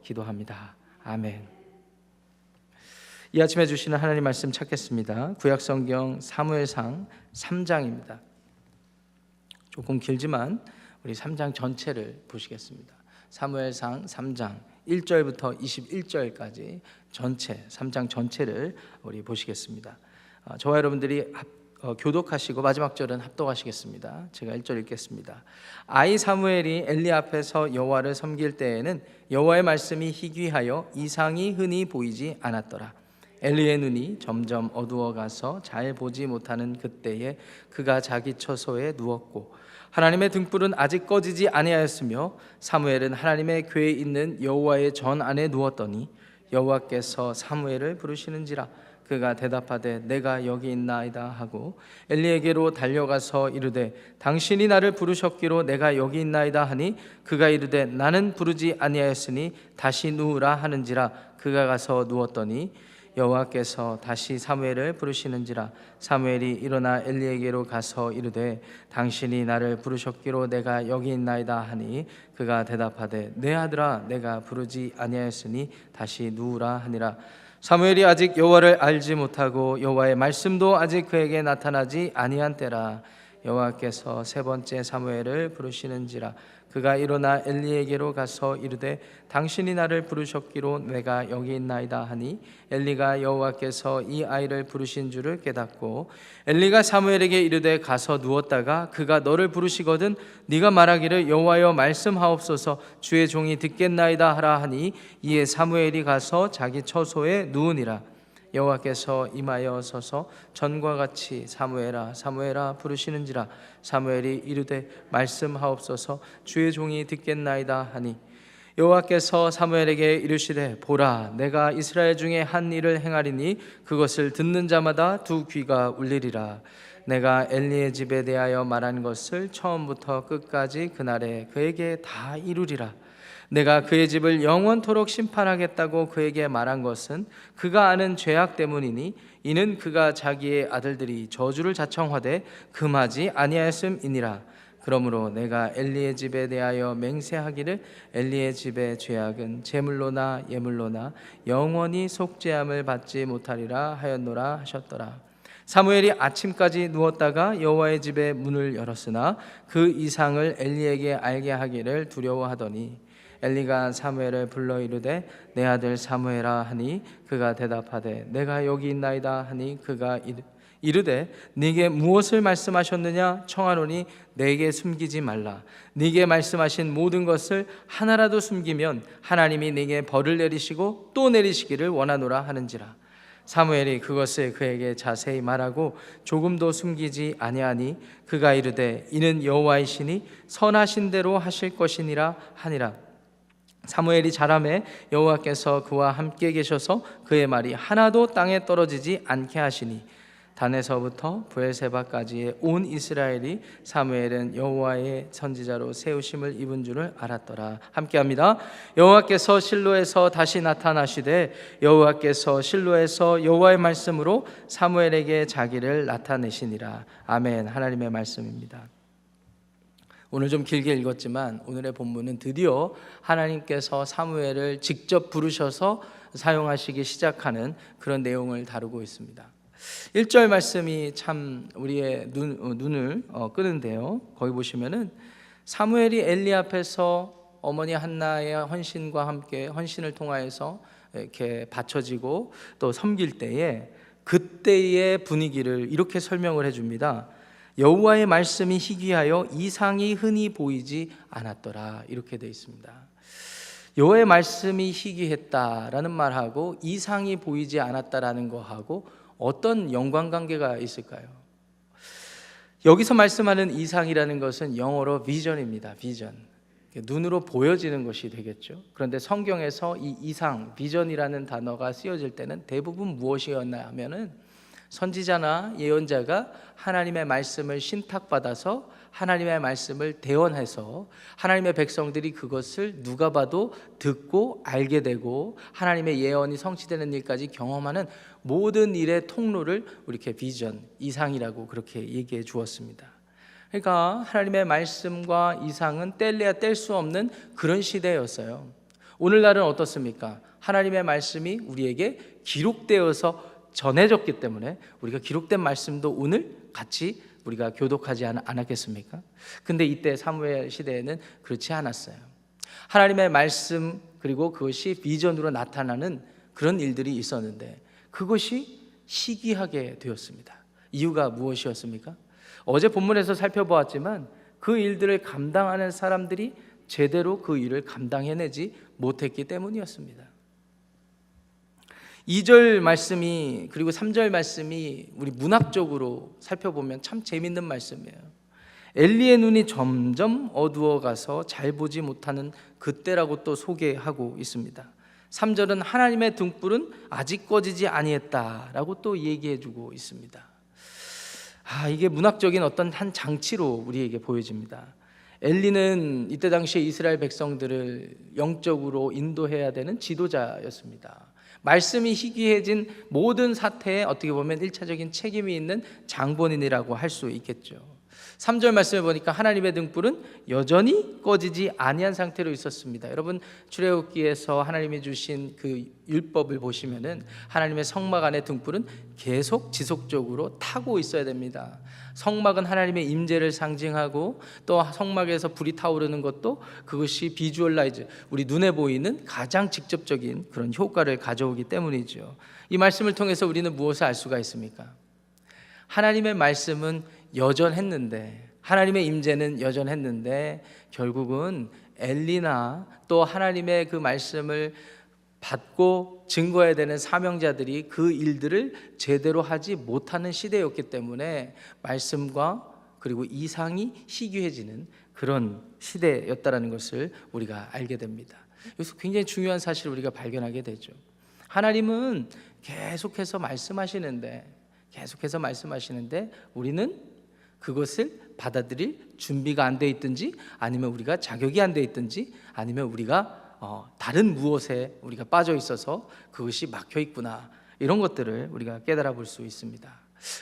기도합니다. 아멘. 이 아침에 주시는 하나님 말씀 찾겠습니다. 구약성경 사무엘상 3장입니다. 조금 길지만 우리 3장 전체를 보시겠습니다. 사무엘상 3장 1절부터 21절까지 전체 3장 전체를 우리 보시겠습니다. 저와 여러분들이 교독하시고 마지막 절은 합독하시겠습니다. 제가 1절 읽겠습니다. 아이 사무엘이 엘리 앞에서 여호와를 섬길 때에는 여호와의 말씀이 희귀하여 이상이 흔히 보이지 않았더라. 엘리의 눈이 점점 어두워가서 잘 보지 못하는 그때에 그가 자기 처소에 누웠고 하나님의 등불은 아직 꺼지지 아니하였으며 사무엘은 하나님의 궤에 있는 여호와의 전 안에 누웠더니 여호와께서 사무엘을 부르시는지라 그가 대답하되 내가 여기 있나이다 하고 엘리에게로 달려가서 이르되 당신이 나를 부르셨기로 내가 여기 있나이다 하니 그가 이르되 나는 부르지 아니하였으니 다시 누우라 하는지라 그가 가서 누웠더니 여호와께서 다시 사무엘을 부르시는지라 사무엘이 일어나 엘리에게로 가서 이르되 당신이 나를 부르셨기로 내가 여기 있나이다 하니 그가 대답하되 내 아들아 내가 부르지 아니하였으니 다시 누우라 하니라. 사무엘이 아직 여호와를 알지 못하고 여호와의 말씀도 아직 그에게 나타나지 아니한 때라. 여호와께서 세 번째 사무엘을 부르시는지라 그가 일어나 엘리에게로 가서 이르되 당신이 나를 부르셨기로 내가 여기 있나이다 하니 엘리가 여호와께서 이 아이를 부르신 줄을 깨닫고 엘리가 사무엘에게 이르되 가서 누웠다가 그가 너를 부르시거든 네가 말하기를 여호와여 말씀하옵소서 주의 종이 듣겠나이다 하라 하니 이에 사무엘이 가서 자기 처소에 누우니라. 여호와께서 임하여 서서 전과 같이 사무엘아 사무엘아 부르시는지라 사무엘이 이르되 말씀하옵소서 주의 종이 듣겠나이다 하니 여호와께서 사무엘에게 이르시되 보라 내가 이스라엘 중에 한 일을 행하리니 그것을 듣는 자마다 두 귀가 울리리라. 내가 엘리의 집에 대하여 말한 것을 처음부터 끝까지 그날에 그에게 다 이루리라. 내가 그의 집을 영원토록 심판하겠다고 그에게 말한 것은 그가 아는 죄악 때문이니 이는 그가 자기의 아들들이 저주를 자청하되 금하지 아니하였음이니라. 그러므로 내가 엘리의 집에 대하여 맹세하기를 엘리의 집의 죄악은 제물로나 예물로나 영원히 속죄함을 받지 못하리라 하였노라 하셨더라. 사무엘이 아침까지 누웠다가 여호와의 집의 문을 열었으나 그 이상을 엘리에게 알게 하기를 두려워하더니 엘리가 사무엘을 불러 이르되 내 아들 사무엘아 하니 그가 대답하되 내가 여기 있나이다 하니 그가 이르되 네게 무엇을 말씀하셨느냐 청하노니 내게 숨기지 말라. 네게 말씀하신 모든 것을 하나라도 숨기면 하나님이 네게 벌을 내리시고 또 내리시기를 원하노라 하는지라. 사무엘이 그것을 그에게 자세히 말하고 조금도 숨기지 아니하니 그가 이르되 이는 여호와이시니 선하신 대로 하실 것이니라 하니라. 사무엘이 자라매 여호와께서 그와 함께 계셔서 그의 말이 하나도 땅에 떨어지지 않게 하시니 단에서부터 브엘세바까지의 온 이스라엘이 사무엘은 여호와의 선지자로 세우심을 입은 줄을 알았더라. 함께합니다. 여호와께서 실로에서 다시 나타나시되 여호와께서 실로에서 여호와의 말씀으로 사무엘에게 자기를 나타내시니라. 아멘. 하나님의 말씀입니다. 오늘 좀 길게 읽었지만 오늘의 본문은 드디어 하나님께서 사무엘을 직접 부르셔서 사용하시기 시작하는 그런 내용을 다루고 있습니다. 1절 말씀이 참 우리의 눈을 끄는데요. 거기 보시면은 사무엘이 엘리 앞에서 어머니 한나의 헌신과 함께 헌신을 통하여서 이렇게 바쳐지고 또 섬길 때에 그때의 분위기를 이렇게 설명을 해줍니다. 여호와의 말씀이 희귀하여 이상이 흔히 보이지 않았더라. 이렇게 되어 있습니다. 여호와의 말씀이 희귀했다라는 말하고 이상이 보이지 않았다라는 거하고 어떤 연관관계가 있을까요? 여기서 말씀하는 이상이라는 것은 영어로 비전입니다. 비전. 눈으로 보여지는 것이 되겠죠. 그런데 성경에서 이 이상, 비전이라는 단어가 쓰여질 때는 대부분 무엇이었나 하면은 선지자나 예언자가 하나님의 말씀을 신탁받아서 하나님의 말씀을 대언해서 하나님의 백성들이 그것을 누가 봐도 듣고 알게 되고 하나님의 예언이 성취되는 일까지 경험하는 모든 일의 통로를 이렇게 비전, 이상이라고 그렇게 얘기해 주었습니다. 그러니까 하나님의 말씀과 이상은 뗄래야 뗄 수 없는 그런 시대였어요. 오늘날은 어떻습니까? 하나님의 말씀이 우리에게 기록되어서 전해졌기 때문에 우리가 기록된 말씀도 오늘 같이 우리가 교독하지 않았겠습니까? 근데 이때 사무엘 시대에는 그렇지 않았어요. 하나님의 말씀 그리고 그것이 비전으로 나타나는 그런 일들이 있었는데 그것이 시기하게 되었습니다. 이유가 무엇이었습니까? 어제 본문에서 살펴보았지만 그 일들을 감당하는 사람들이 제대로 그 일을 감당해내지 못했기 때문이었습니다. 2절 말씀이 그리고 3절 말씀이 우리 문학적으로 살펴보면 참 재밌는 말씀이에요. 엘리의 눈이 점점 어두워가서 잘 보지 못하는 그때라고 또 소개하고 있습니다. 3절은 하나님의 등불은 아직 꺼지지 아니했다라고 또 얘기해주고 있습니다. 이게 문학적인 어떤 한 장치로 우리에게 보여집니다. 엘리는 이때 당시에 이스라엘 백성들을 영적으로 인도해야 되는 지도자였습니다. 말씀이 희귀해진 모든 사태에 어떻게 보면 1차적인 책임이 있는 장본인이라고 할 수 있겠죠. 3절 말씀을 보니까 하나님의 등불은 여전히 꺼지지 아니한 상태로 있었습니다. 여러분 출애굽기에서 하나님이 주신 그 율법을 보시면은 하나님의 성막 안의 등불은 계속 지속적으로 타고 있어야 됩니다. 성막은 하나님의 임재를 상징하고 또 성막에서 불이 타오르는 것도 그것이 비주얼라이즈, 우리 눈에 보이는 가장 직접적인 그런 효과를 가져오기 때문이죠. 이 말씀을 통해서 우리는 무엇을 알 수가 있습니까? 하나님의 말씀은 여전했는데, 하나님의 임재는 여전했는데 결국은 엘리나 또 하나님의 그 말씀을 받고 증거해야 되는 사명자들이 그 일들을 제대로 하지 못하는 시대였기 때문에 말씀과 그리고 이상이 희귀해지는 그런 시대였다라는 것을 우리가 알게 됩니다. 여기서 굉장히 중요한 사실을 우리가 발견하게 되죠. 하나님은 계속해서 말씀하시는데 우리는 그것을 받아들일 준비가 안 돼 있든지 아니면 우리가 자격이 안 돼 있든지 아니면 우리가 다른 무엇에 우리가 빠져 있어서 그것이 막혀 있구나, 이런 것들을 우리가 깨달아 볼 수 있습니다.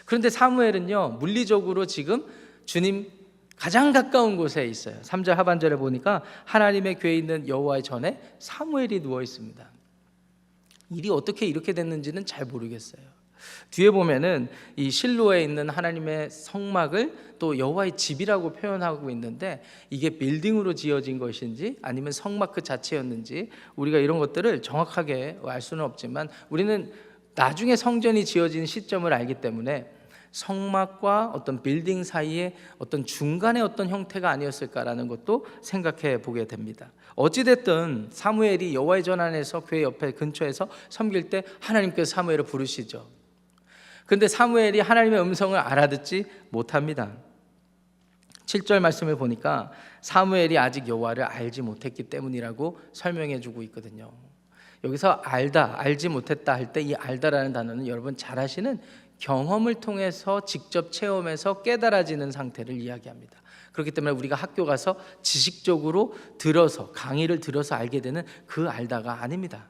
그런데 사무엘은요, 물리적으로 지금 주님 가장 가까운 곳에 있어요. 3절 하반절에 보니까 하나님의 궤에 있는 여호와의 전에 사무엘이 누워 있습니다. 일이 어떻게 이렇게 됐는지는 잘 모르겠어요. 뒤에 보면은 이 실로에 있는 하나님의 성막을 또 여호와의 집이라고 표현하고 있는데 이게 빌딩으로 지어진 것인지 아니면 성막 그 자체였는지 우리가 이런 것들을 정확하게 알 수는 없지만 우리는 나중에 성전이 지어진 시점을 알기 때문에 성막과 어떤 빌딩 사이에 어떤 중간의 어떤 형태가 아니었을까라는 것도 생각해 보게 됩니다. 어찌됐든 사무엘이 여호와의 전 안에서 궤 옆에 근처에서 섬길 때 하나님께서 사무엘을 부르시죠. 그런데 사무엘이 하나님의 음성을 알아듣지 못합니다. 7절 말씀을 보니까 사무엘이 아직 여호와를 알지 못했기 때문이라고 설명해 주고 있거든요. 여기서 알다, 알지 못했다 할 때 이 알다라는 단어는 여러분 잘 아시는 경험을 통해서 직접 체험해서 깨달아지는 상태를 이야기합니다. 그렇기 때문에 우리가 학교 가서 지식적으로 들어서 강의를 들어서 알게 되는 그 알다가 아닙니다.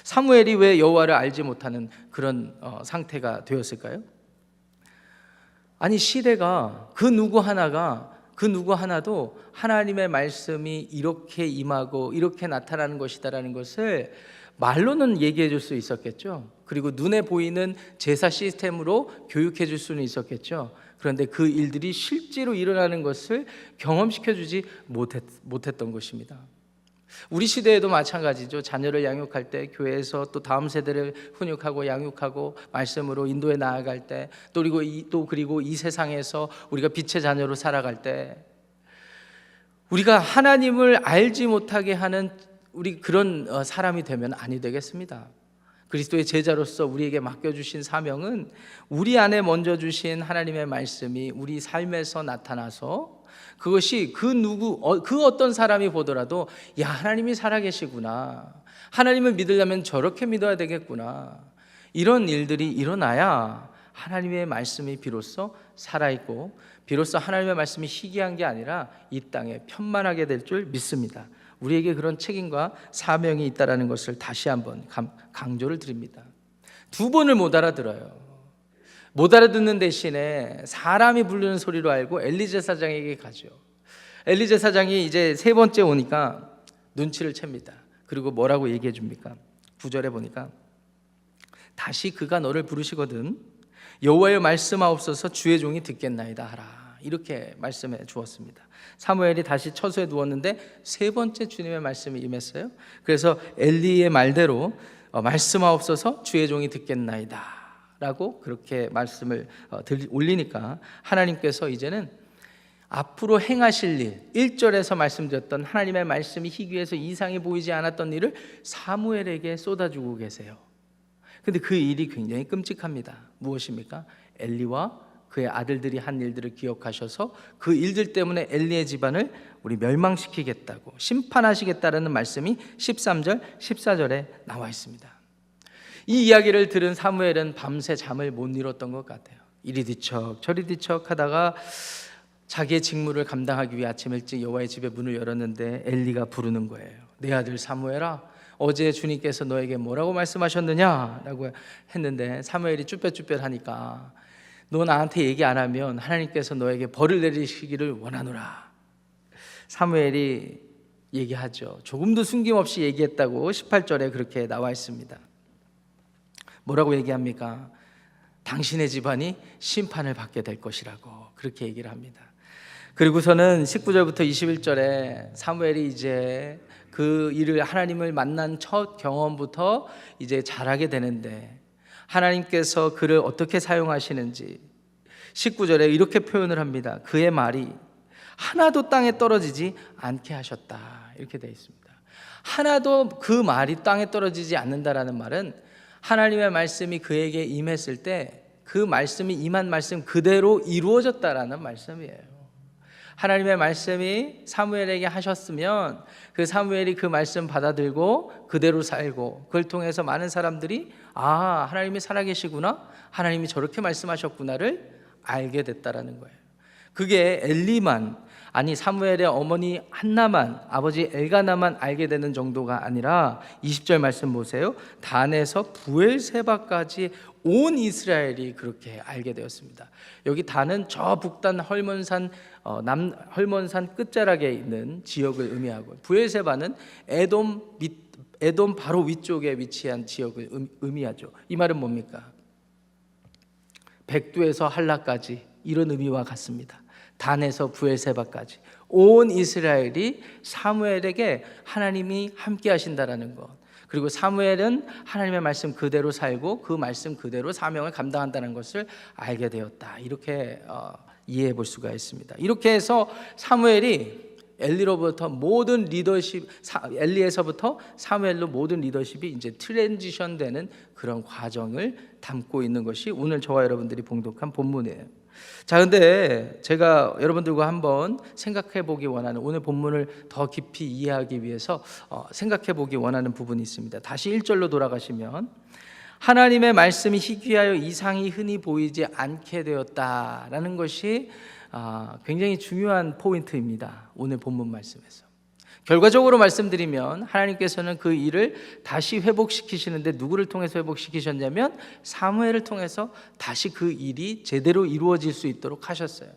사무엘이 왜 여호와를 알지 못하는 그런 상태가 되었을까요? 아니 시대가 그 누구 하나도 하나님의 말씀이 이렇게 임하고 이렇게 나타나는 것이다라는 것을 말로는 얘기해 줄 수 있었겠죠. 그리고 눈에 보이는 제사 시스템으로 교육해 줄 수는 있었겠죠. 그런데 그 일들이 실제로 일어나는 것을 경험시켜 주지 못했던 것입니다. 우리 시대에도 마찬가지죠. 자녀를 양육할 때 교회에서 또 다음 세대를 훈육하고 양육하고 말씀으로 인도해 나아갈 때 그리고 이 세상에서 우리가 빛의 자녀로 살아갈 때 우리가 하나님을 알지 못하게 하는 우리 그런 사람이 되면 아니 되겠습니다. 그리스도의 제자로서 우리에게 맡겨주신 사명은 우리 안에 먼저 주신 하나님의 말씀이 우리 삶에서 나타나서 그것이 그 어떤 사람이 보더라도 야, 하나님이 살아계시구나, 하나님을 믿으려면 저렇게 믿어야 되겠구나, 이런 일들이 일어나야 하나님의 말씀이 비로소 살아있고 비로소 하나님의 말씀이 희귀한 게 아니라 이 땅에 편만하게 될 줄 믿습니다. 우리에게 그런 책임과 사명이 있다는 것을 다시 한번 강조를 드립니다. 2번을 못 알아들어요. 못 알아듣는 대신에 사람이 부르는 소리로 알고 엘리 제사장에게 가죠. 엘리 제사장이 이제 3번째 오니까 눈치를 챕니다. 그리고 뭐라고 얘기해 줍니까? 9절에 보니까 다시 그가 너를 부르시거든 여호와여 말씀하옵소서 주의 종이 듣겠나이다 하라. 이렇게 말씀해 주었습니다. 사무엘이 다시 처소에 누웠는데 세 번째 주님의 말씀이 임했어요. 그래서 엘리의 말대로 말씀하옵소서 주의 종이 듣겠나이다 라고 그렇게 말씀을 올리니까 하나님께서 이제는 앞으로 행하실 일, 1절에서 말씀드렸던 하나님의 말씀이 희귀해서 이상이 보이지 않았던 일을 사무엘에게 쏟아주고 계세요. 근데 그 일이 굉장히 끔찍합니다. 무엇입니까? 엘리와 그의 아들들이 한 일들을 기억하셔서 그 일들 때문에 엘리의 집안을 우리 멸망시키겠다고 심판하시겠다라는 말씀이 13절, 14절에 나와 있습니다. 이 이야기를 들은 사무엘은 밤새 잠을 못 이뤘던 것 같아요. 이리 뒤척 저리 뒤척 하다가 자기의 직무를 감당하기 위해 아침 일찍 여호와의 집의 문을 열었는데 엘리가 부르는 거예요. 내 아들 사무엘아, 어제 주님께서 너에게 뭐라고 말씀하셨느냐? 라고 했는데 사무엘이 쭈뼛쭈뼛하니까 너 나한테 얘기 안 하면 하나님께서 너에게 벌을 내리시기를 원하노라. 사무엘이 얘기하죠. 조금도 숨김없이 얘기했다고 18절에 그렇게 나와 있습니다. 뭐라고 얘기합니까? 당신의 집안이 심판을 받게 될 것이라고 그렇게 얘기를 합니다. 그리고서는 19절부터 21절에 사무엘이 이제 그 일을 하나님을 만난 첫 경험부터 이제 잘하게 되는데 하나님께서 그를 어떻게 사용하시는지 19절에 이렇게 표현을 합니다. 그의 말이 하나도 땅에 떨어지지 않게 하셨다. 이렇게 되어 있습니다. 하나도 그 말이 땅에 떨어지지 않는다라는 말은 하나님의 말씀이 그에게 임했을 때 그 말씀이 임한 말씀 그대로 이루어졌다라는 말씀이에요. 하나님의 말씀이 사무엘에게 하셨으면 그 사무엘이 그 말씀 받아들고 그대로 살고 그걸 통해서 많은 사람들이 아, 하나님이 살아계시구나, 하나님이 저렇게 말씀하셨구나를 알게 됐다라는 거예요. 그게 엘리만, 아니 사무엘의 어머니 한나만, 아버지 엘가나만 알게 되는 정도가 아니라 20절 말씀 보세요. 단에서 부엘세바까지 온 이스라엘이 그렇게 알게 되었습니다. 여기 단은 저 북단 헐몬산 헐몬산 끝자락에 있는 지역을 의미하고, 부엘세바는 에돔 바로 위쪽에 위치한 지역을 의미하죠. 이 말은 뭡니까? 백두에서 한라까지 이런 의미와 같습니다. 단에서 부엘세바까지 온 이스라엘이 사무엘에게 하나님이 함께 하신다라는 것, 그리고 사무엘은 하나님의 말씀 그대로 살고 그 말씀 그대로 사명을 감당한다는 것을 알게 되었다. 이렇게 이해해 볼 수가 있습니다. 이렇게 해서 사무엘이 엘리로부터 모든 리더십, 엘리에서부터 사무엘로 모든 리더십이 이제 트랜지션 되는 그런 과정을 담고 있는 것이 오늘 저와 여러분들이 봉독한 본문이에요. 자, 근데 제가 여러분들과 한번 생각해 보기 원하는, 오늘 본문을 더 깊이 이해하기 위해서 생각해 보기 원하는 부분이 있습니다. 다시 1절로 돌아가시면 하나님의 말씀이 희귀하여 이상이 흔히 보이지 않게 되었다라는 것이 굉장히 중요한 포인트입니다. 오늘 본문 말씀에서 결과적으로 말씀드리면 하나님께서는 그 일을 다시 회복시키시는데 누구를 통해서 회복시키셨냐면 사무엘을 통해서 다시 그 일이 제대로 이루어질 수 있도록 하셨어요.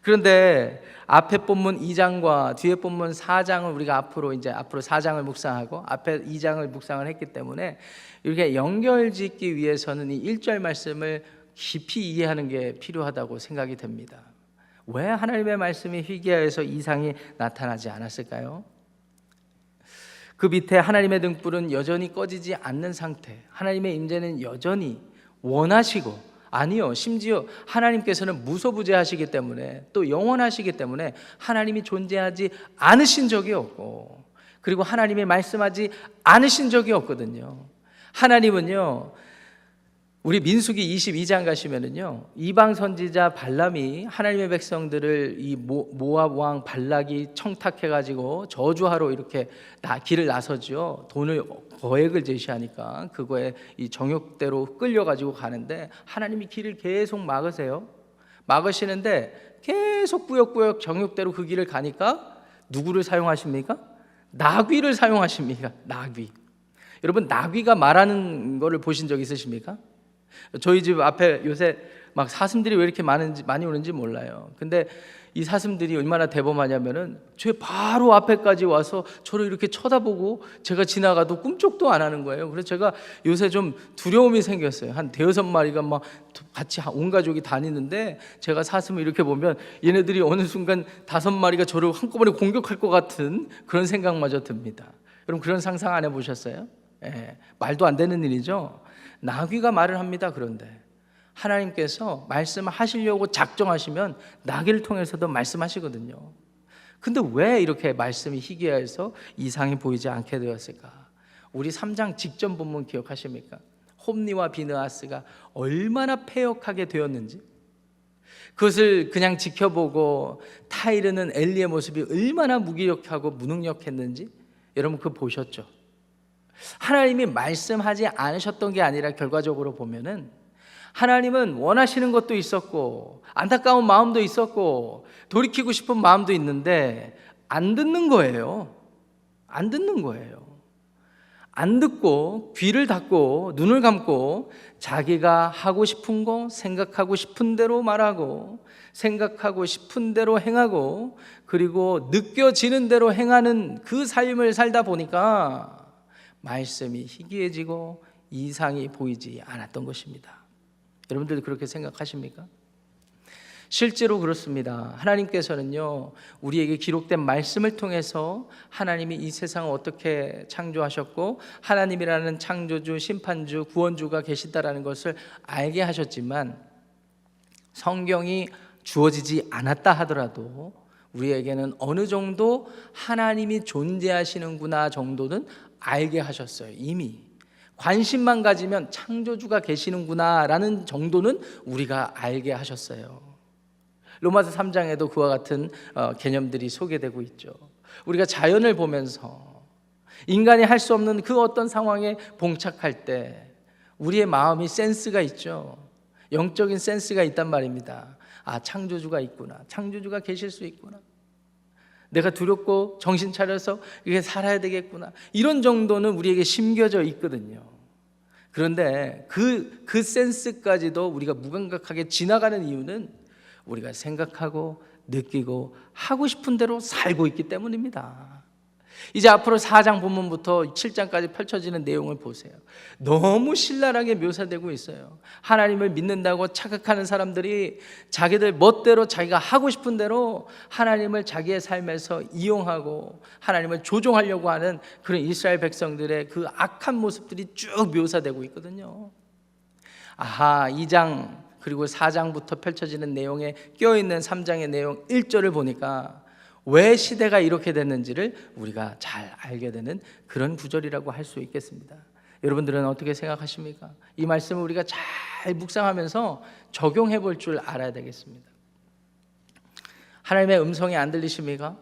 그런데 앞에 본문 2장과 뒤에 본문 4장을 우리가 앞으로 4장을 묵상하고 앞에 2장을 묵상을 했기 때문에 이렇게 연결짓기 위해서는 이 1절 말씀을 깊이 이해하는 게 필요하다고 생각이 됩니다. 왜 하나님의 말씀이 희귀하여서 이상이 나타나지 않았을까요? 그 밑에 하나님의 등불은 여전히 꺼지지 않는 상태, 하나님의 임재는 여전히 원하시고, 아니요, 심지어 하나님께서는 무소부재하시기 때문에 또 영원하시기 때문에 하나님이 존재하지 않으신 적이 없고, 그리고 하나님이 말씀하지 않으신 적이 없거든요. 하나님은요, 우리 민수기 22장 가시면은요, 이방 선지자 발람이 하나님의 백성들을 이 모압 왕 발락이 청탁해가지고 저주하러 이렇게 길을 나서죠. 돈을 거액을 제시하니까 그거에 이 정욕대로 끌려가지고 가는데 하나님이 길을 계속 막으시는데 계속 꾸역꾸역 정욕대로 그 길을 가니까 누구를 사용하십니까? 나귀를 사용하십니까? 나귀. 여러분, 나귀가 말하는 거를 보신 적 있으십니까? 저희 집 앞에 요새 막 사슴들이 왜 이렇게 많이 오는지 몰라요. 근데 이 사슴들이 얼마나 대범하냐면은 제 바로 앞에까지 와서 저를 이렇게 쳐다보고 제가 지나가도 꿈쩍도 안 하는 거예요. 그래서 제가 요새 좀 두려움이 생겼어요. 한 대여섯 마리가 막 같이 온 가족이 다니는데 제가 사슴을 이렇게 보면 얘네들이 어느 순간 5마리가 저를 한꺼번에 공격할 것 같은 그런 생각마저 듭니다. 여러분 그런 상상 안 해보셨어요? 말도 안 되는 일이죠. 나귀가 말을 합니다. 그런데 하나님께서 말씀을 하시려고 작정하시면 나귀를 통해서도 말씀하시거든요. 근데 왜 이렇게 말씀이 희귀해서 이상이 보이지 않게 되었을까? 우리 3장 직전 본문 기억하십니까? 홈니와 비느하스가 얼마나 패역하게 되었는지, 그것을 그냥 지켜보고 타이르는 엘리의 모습이 얼마나 무기력하고 무능력했는지 여러분 그거 보셨죠? 하나님이 말씀하지 않으셨던 게 아니라 결과적으로 보면은 하나님은 원하시는 것도 있었고 안타까운 마음도 있었고 돌이키고 싶은 마음도 있는데 안 듣는 거예요. 안 듣는 거예요. 안 듣고 귀를 닫고 눈을 감고 자기가 하고 싶은 거 생각하고 싶은 대로 말하고 생각하고 싶은 대로 행하고 그리고 느껴지는 대로 행하는 그 삶을 살다 보니까 말씀이 희귀해지고 이상이 보이지 않았던 것입니다. 여러분들도 그렇게 생각하십니까? 실제로 그렇습니다. 하나님께서는요, 우리에게 기록된 말씀을 통해서 하나님이 이 세상을 어떻게 창조하셨고 하나님이라는 창조주, 심판주, 구원주가 계시다라는 것을 알게 하셨지만 성경이 주어지지 않았다 하더라도 우리에게는 어느 정도 하나님이 존재하시는구나 정도는 알게 하셨어요. 이미 관심만 가지면 창조주가 계시는구나 라는 정도는 우리가 알게 하셨어요. 로마서 3장에도 그와 같은 개념들이 소개되고 있죠. 우리가 자연을 보면서 인간이 할 수 없는 그 어떤 상황에 봉착할 때 우리의 마음이 센스가 있죠. 영적인 센스가 있단 말입니다. 아, 창조주가 있구나, 창조주가 계실 수 있구나, 내가 두렵고 정신 차려서 이렇게 살아야 되겠구나, 이런 정도는 우리에게 심겨져 있거든요. 그런데 그 센스까지도 우리가 무감각하게 지나가는 이유는 우리가 생각하고 느끼고 하고 싶은 대로 살고 있기 때문입니다. 이제 앞으로 4장 본문부터 7장까지 펼쳐지는 내용을 보세요. 너무 신랄하게 묘사되고 있어요. 하나님을 믿는다고 착각하는 사람들이 자기들 멋대로 자기가 하고 싶은 대로 하나님을 자기의 삶에서 이용하고 하나님을 조종하려고 하는 그런 이스라엘 백성들의 그 악한 모습들이 쭉 묘사되고 있거든요. 아하, 2장 그리고 4장부터 펼쳐지는 내용에 껴있는 3장의 내용 1절을 보니까 왜 시대가 이렇게 됐는지를 우리가 잘 알게 되는 그런 구절이라고 할 수 있겠습니다. 여러분들은 어떻게 생각하십니까? 이 말씀을 우리가 잘 묵상하면서 적용해 볼 줄 알아야 되겠습니다. 하나님의 음성이 안 들리십니까?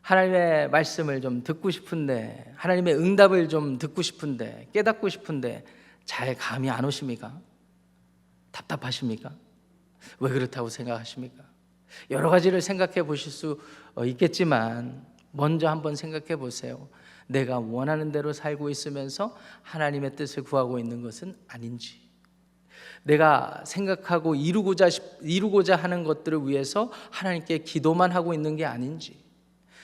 하나님의 말씀을 좀 듣고 싶은데, 하나님의 응답을 좀 듣고 싶은데, 깨닫고 싶은데 잘 감이 안 오십니까? 답답하십니까? 왜 그렇다고 생각하십니까? 여러 가지를 생각해 보실 수 있겠지만 먼저 한번 생각해 보세요. 내가 원하는 대로 살고 있으면서 하나님의 뜻을 구하고 있는 것은 아닌지, 내가 생각하고 이루고자 하는 것들을 위해서 하나님께 기도만 하고 있는 게 아닌지,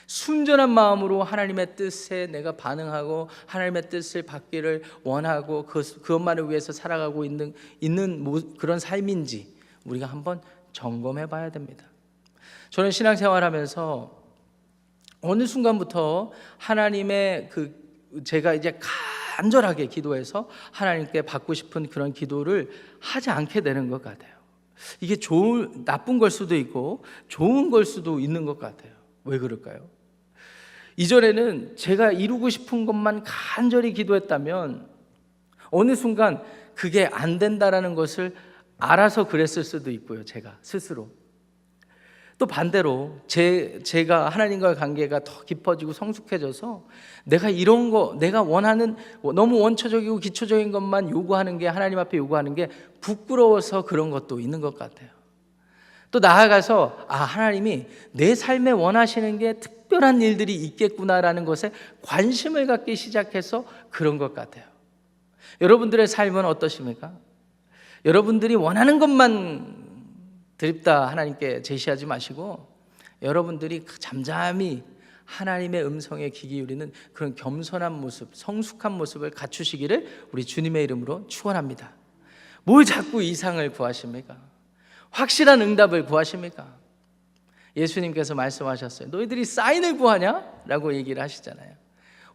순전한 마음으로 하나님의 뜻에 내가 반응하고 하나님의 뜻을 받기를 원하고 그것만을 위해서 살아가고 있는 그런 삶인지 우리가 한번 점검해 봐야 됩니다. 저는 신앙생활하면서 어느 순간부터 하나님의 제가 이제 간절하게 기도해서 하나님께 받고 싶은 그런 기도를 하지 않게 되는 것 같아요. 이게 나쁜 걸 수도 있고 좋은 걸 수도 있는 것 같아요. 왜 그럴까요? 이전에는 제가 이루고 싶은 것만 간절히 기도했다면 어느 순간 그게 안 된다라는 것을 알아서 그랬을 수도 있고요. 제가 스스로. 또 반대로 제가 하나님과의 관계가 더 깊어지고 성숙해져서 내가 이런 거, 내가 원하는 너무 원초적이고 기초적인 것만 요구하는 게, 하나님 앞에 요구하는 게 부끄러워서 그런 것도 있는 것 같아요. 또 나아가서 하나님이 내 삶에 원하시는 게 특별한 일들이 있겠구나라는 것에 관심을 갖기 시작해서 그런 것 같아요. 여러분들의 삶은 어떠십니까? 여러분들이 원하는 것만 드립다 하나님께 제시하지 마시고 여러분들이 잠잠히 하나님의 음성에 귀 기울이는 그런 겸손한 모습, 성숙한 모습을 갖추시기를 우리 주님의 이름으로 축원합니다. 뭘 자꾸 이상을 구하십니까? 확실한 응답을 구하십니까? 예수님께서 말씀하셨어요. 너희들이 사인을 구하냐? 라고 얘기를 하시잖아요.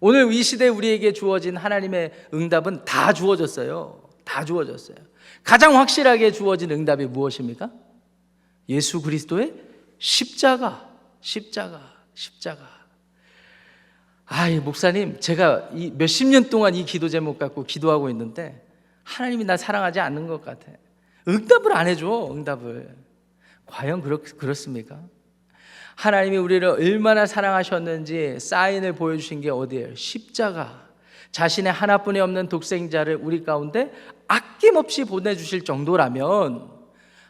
오늘 이 시대에 우리에게 주어진 하나님의 응답은 다 주어졌어요. 다 주어졌어요. 가장 확실하게 주어진 응답이 무엇입니까? 예수 그리스도의 십자가. 목사님, 제가 몇십 년 동안 이 기도 제목 갖고 기도하고 있는데 하나님이 나 사랑하지 않는 것 같아. 응답을 안 해줘. 응답을. 과연 그렇습니까? 하나님이 우리를 얼마나 사랑하셨는지 사인을 보여주신 게 어디예요? 십자가. 자신의 하나뿐이 없는 독생자를 우리 가운데 아낌없이 보내주실 정도라면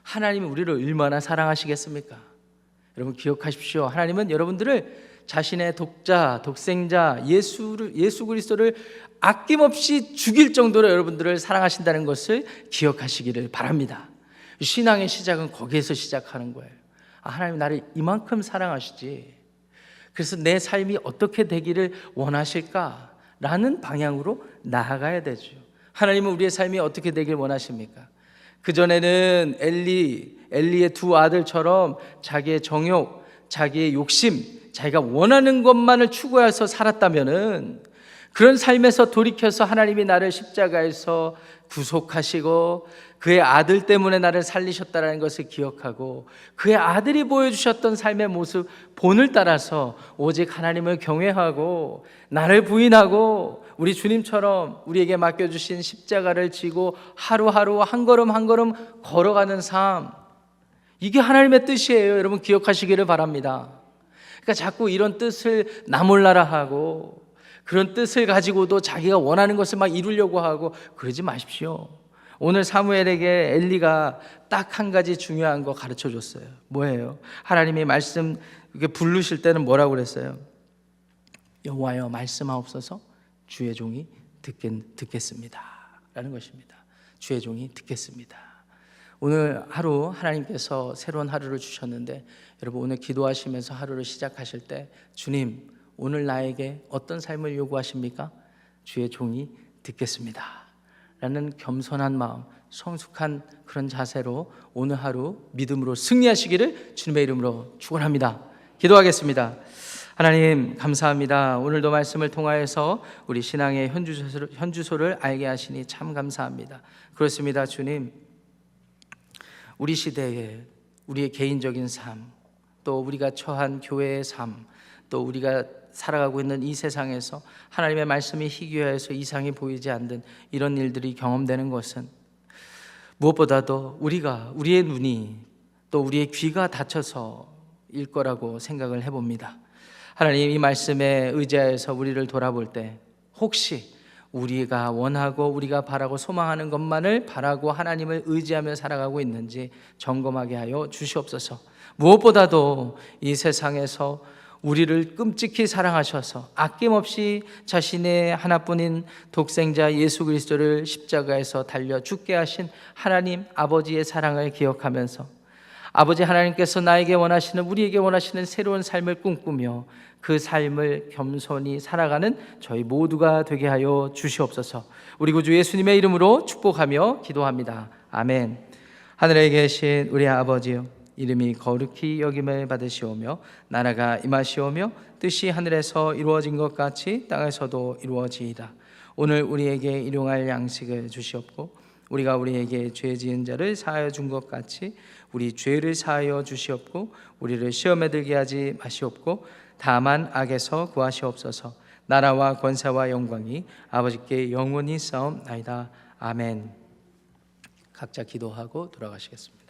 하나님이 우리를 얼마나 사랑하시겠습니까? 여러분 기억하십시오. 하나님은 여러분들을 자신의 독생자 예수 그리스도를 아낌없이 죽일 정도로 여러분들을 사랑하신다는 것을 기억하시기를 바랍니다. 신앙의 시작은 거기에서 시작하는 거예요. 하나님 나를 이만큼 사랑하시지. 그래서 내 삶이 어떻게 되기를 원하실까라는 방향으로 나아가야 되죠. 하나님은 우리의 삶이 어떻게 되길 원하십니까? 그전에는 엘리의 두 아들처럼 자기의 정욕, 자기의 욕심, 자기가 원하는 것만을 추구해서 살았다면은 그런 삶에서 돌이켜서 하나님이 나를 십자가에서 구속하시고 그의 아들 때문에 나를 살리셨다는 것을 기억하고 그의 아들이 보여주셨던 삶의 모습 본을 따라서 오직 하나님을 경외하고 나를 부인하고 우리 주님처럼 우리에게 맡겨주신 십자가를 지고 하루하루 한 걸음 한 걸음 걸어가는 삶, 이게 하나님의 뜻이에요. 여러분 기억하시기를 바랍니다. 그러니까 자꾸 이런 뜻을 나 몰라라 하고 그런 뜻을 가지고도 자기가 원하는 것을 막 이루려고 하고 그러지 마십시오. 오늘 사무엘에게 엘리가 딱 한 가지 중요한 거 가르쳐 줬어요. 뭐예요? 하나님이 말씀 이렇게 부르실 때는 뭐라고 그랬어요? 여호와여 말씀하옵소서 주의 종이 듣겠습니다 라는 것입니다. 주의 종이 듣겠습니다. 오늘 하루 하나님께서 새로운 하루를 주셨는데 여러분 오늘 기도하시면서 하루를 시작하실 때 주님 오늘 나에게 어떤 삶을 요구하십니까? 주의 종이 듣겠습니다 라는 겸손한 마음, 성숙한 그런 자세로 오늘 하루 믿음으로 승리하시기를 주님의 이름으로 축원합니다. 기도하겠습니다. 하나님 감사합니다. 오늘도 말씀을 통하여서 우리 신앙의 현주소를 알게 하시니 참 감사합니다. 그렇습니다. 주님, 우리 시대에 우리의 개인적인 삶, 또 우리가 처한 교회의 삶, 또 우리가 살아가고 있는 이 세상에서 하나님의 말씀이 희귀하여서 이상이 보이지 않는 이런 일들이 경험되는 것은 무엇보다도 우리의 눈이 또 우리의 귀가 닫혀서일 거라고 생각을 해봅니다. 하나님 이 말씀에 의지하여서 우리를 돌아볼 때 혹시 우리가 원하고 우리가 바라고 소망하는 것만을 바라고 하나님을 의지하며 살아가고 있는지 점검하게 하여 주시옵소서. 무엇보다도 이 세상에서 우리를 끔찍히 사랑하셔서 아낌없이 자신의 하나뿐인 독생자 예수 그리스도를 십자가에서 달려 죽게 하신 하나님 아버지의 사랑을 기억하면서 아버지 하나님께서 나에게 원하시는 우리에게 원하시는 새로운 삶을 꿈꾸며 그 삶을 겸손히 살아가는 저희 모두가 되게 하여 주시옵소서. 우리 구주 예수님의 이름으로 축복하며 기도합니다. 아멘. 하늘에 계신 우리 아버지요 이름이 거룩히 여김을 받으시오며 나라가 임하시오며 뜻이 하늘에서 이루어진 것 같이 땅에서도 이루어지이다. 오늘 우리에게 일용할 양식을 주시옵고 우리가 우리에게 죄 지은 자를 사하여 준 것 같이 우리 죄를 사하여 주시옵고 우리를 시험에 들게 하지 마시옵고 다만 악에서 구하시옵소서. 나라와 권세와 영광이 아버지께 영원히 싸움나이다. 아멘. 각자 기도하고 돌아가시겠습니다.